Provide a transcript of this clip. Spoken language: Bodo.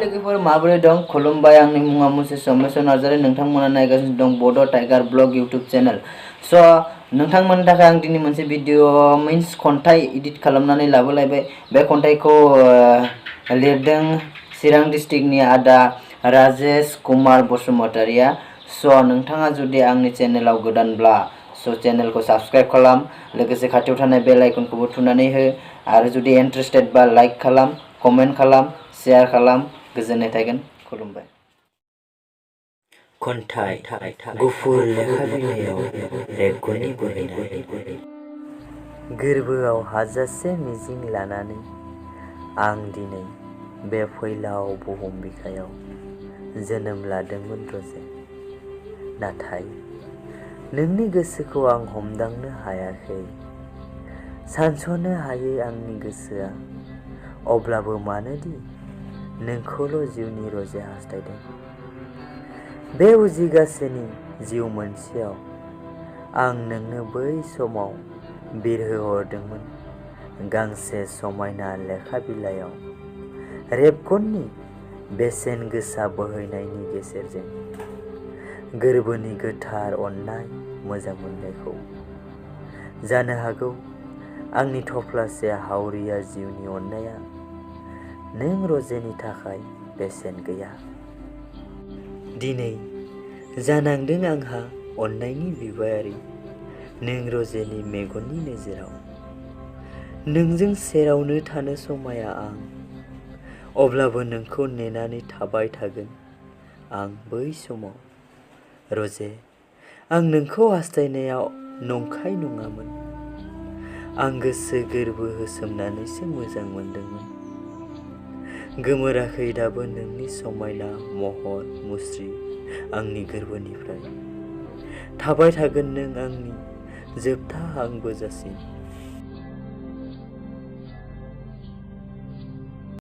लोगोफोर माबोरै दं खुलुमबाय आंनि मुङा मुसे सोमेश्वर नार्जारी नोंथांमोना नायगासिनो दं बड' टाइगार ब्लग यूट्यूब चैनल स नोंथांमोननि थाखाय आं दिनै मोनसे भिडिअ मीन्स खन्थाइ एडिट खालामनानै लाबोलायबाय बे खन्थाइखौ लिरदों चिरां डिस्ट्रिक्टनि आदा राजेश कुमार बसुमतारिया स नोंथाङा जुदि आंनि चेनेलाव गोदानब्ला स चेनेलखौ साबस्क्राइब खालाम लोगोसे खाथियाव थानाय बेल आइकनखौबो थुनानै हो आरो जुदि इन्टारेस्टेड बा लाइक खालाम कमेन्ट खालाम शेयार खालाम गोजोननाय थागोन खुलुमबाय। खन्थाइ गुफुर लेखा बिलाइयाव rebgonni बwhwinai। गोरबोआव हाजासे मिजिं लानानै आं दिनै बे फैलाव बुहुम बिखायाव जोनोम लादोंमोन रजे, नाथाय नोंनि गोसोखौ आं हमदांनो हायाखै। सानस'नो हायै आंनि गोसोआ अब्लाबो मानोदि नोंखौल' जिउनि रजे हास्थायदों। बे उजिगासेनि जिउ मोनसेयाव आं नोंनो बै समाव बिरहोहरदोंमोन गांसे समायना लेखा बिलाइयाव rebgonni बेसेन गोसा बोहैनायनि गेजेरजों गोरबोनि गोथार अननाय मोजां मोननायखौ। जानो हागौ आंनि थफ्लासे हावरिया जिउनि अननाया नों रजेनि थाखाय बेसेन गैया। दिनै जानांदों आंहा अननायनि बिबायारि नों रजेनि मेगननि नोजोराव। नोंजों सेरावनो थानो समाया आं, अब्लाबो नोंखौ नेनानै थाबाय थागोन आं बै समाव। रजे, आं नोंखौ हास्थायनायाव नंखाय नङामोन। आं गोसो गोरबो होसोमनानैसो मोजां मोनदोंमोन। गोमोराखै दाबो नोंनि समायना महर मुस्रि आंनि गोरबोनिफ्राय। थाबाय थागोन नों आंनि जोबथा हां बोजासिम।